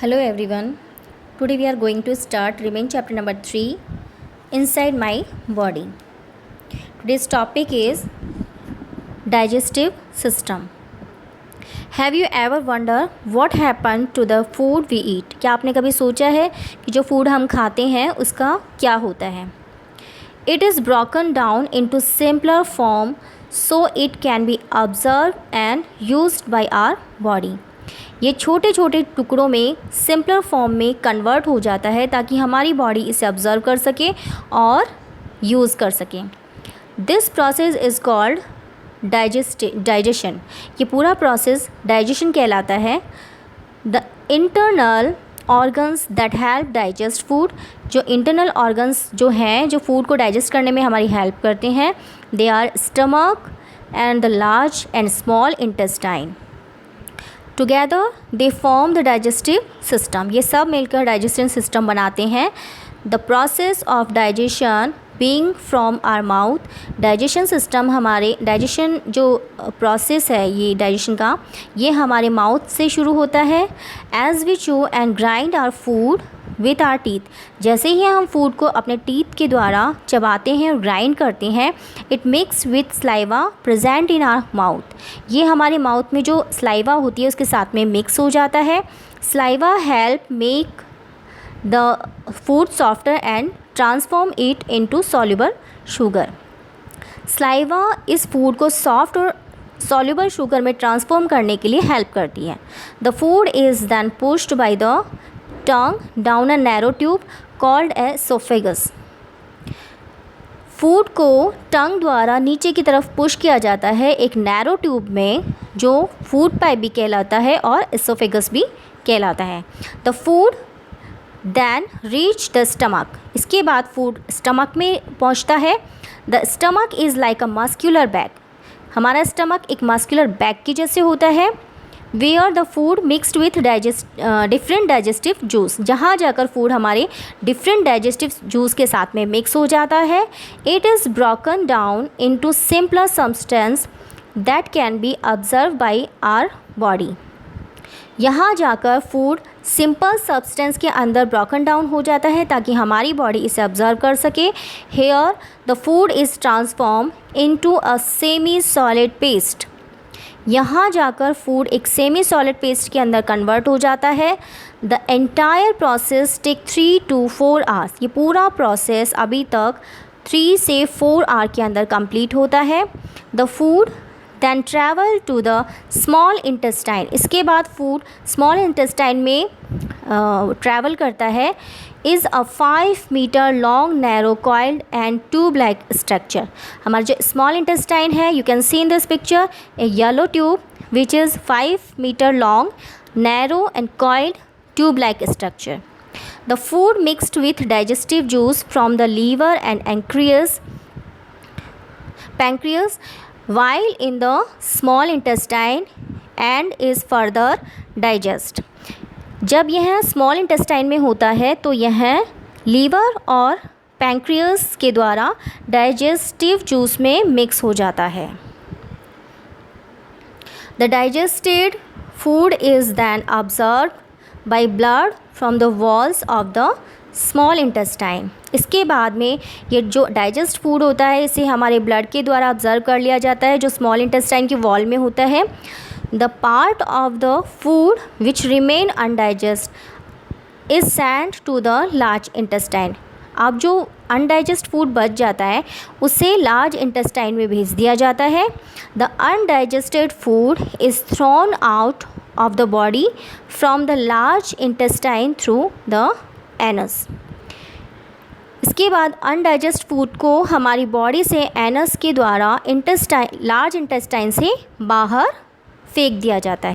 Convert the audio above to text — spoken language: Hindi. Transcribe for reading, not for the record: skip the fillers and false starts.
Hello everyone. Today we are going to start remain chapter number 3 inside my body. Today's topic is digestive system. Have you ever wondered what happened to the food we eat? क्या आपने कभी सोचा है कि जो फूड हम खाते हैं उसका क्या होता है? It is broken down into simpler form so it can be observed and used by our body. ये छोटे छोटे टुकड़ों में सिंपलर फॉर्म में कन्वर्ट हो जाता है ताकि हमारी बॉडी इसे ऑब्ज़र्व कर सके और यूज़ कर सके. This process is called digestion. ये पूरा प्रोसेस डाइजेशन कहलाता है. The internal organs that help digest food, जो इंटरनल ऑर्गन्स जो हैं जो फूड को डाइजेस्ट करने में हमारी हेल्प करते हैं, they are stomach and the large and small intestine. Together they form the digestive system. ये सब मिलकर डाइजेस्टिव सिस्टम बनाते हैं. The process of digestion being from our mouth. Digestion system हमारे डाइजेशन जो प्रोसेस है ये डाइजेशन का, ये हमारे माउथ से शुरू होता है. As we chew and grind our food with our teeth. जैसे ही हम फूड को अपने टीथ के द्वारा चबाते हैं और ग्राइंड करते हैं, it mix with saliva present in our mouth. ये हमारे माउथ में जो स्लाइवा होती है उसके साथ में मिक्स हो जाता है. Saliva help make the food softer and transform it into soluble sugar. Saliva इस फूड को सॉफ्ट और सॉल्युबल शुगर में ट्रांसफॉर्म करने के लिए हेल्प करती है. The food is then pushed by the tongue down a narrow tube called esophagus. Food को टंग द्वारा नीचे की तरफ पुश किया जाता है एक नैरो ट्यूब में, जो फूड पाइप भी कहलाता है और एसोफेगस भी कहलाता है. The food then reach the stomach. इसके बाद फूड स्टमक में पहुंचता है. The stomach is like a muscular bag. हमारा स्टमक एक मस्क्यूलर बैग की जैसे होता है. Where the food mixed with different digestive juice. जहाँ जाकर फूड हमारे डिफरेंट डाइजेस्टिव जूस के साथ में मिक्स हो जाता है. It is broken down into simpler substance that can be observe by our body. यहाँ जाकर फूड सिंपल सब्सटेंस के अंदर ब्रोकन डाउन हो जाता है ताकि हमारी बॉडी इसे ऑब्जर्व कर सके. Here the food is transform into a semi solid paste. यहाँ जाकर फूड एक सेमी सॉलिड पेस्ट के अंदर कन्वर्ट हो जाता है. The entire process take 3 to 4 hours. ये पूरा प्रोसेस अभी तक 3 से 4 आवर के अंदर कंप्लीट होता है. The food then travel to the small intestine. इसके बाद फूड स्मॉल इंटेस्टाइन में ट्रैवल करता है. Is a 5 meter long narrow coiled and tube like structure. हमारा जो स्मॉल इंटेस्टाइन है, you can see in this picture a yellow tube which is 5 meter long, narrow and coiled tube like structure. The food mixed with digestive juice from the liver and pancreas while in the small intestine and is further digest. जब यह स्मॉल इंटेस्टाइन में होता है तो यह लीवर और पैंक्रियास के द्वारा डाइजेस्टिव जूस में मिक्स हो जाता है. The digested food is then observed by blood from the walls of the small intestine. इसके बाद में ये जो डाइजेस्ट फूड होता है इसे हमारे ब्लड के द्वारा ऑब्जर्व कर लिया जाता है जो स्मॉल इंटेस्टाइन के वॉल में होता है. The part of the food which remain undigest is send to the large intestine. अब जो अनडाइजेस्ट फूड बच जाता है उसे लार्ज इंटेस्टाइन में भेज दिया जाता है. The undigested food is thrown out of the body from the large intestine through the anus. इसके बाद अनडाइजेस्ट फूड को हमारी बॉडी से एनस के द्वारा लार्ज इंटेस्टाइन से बाहर फेंक दिया जाता है.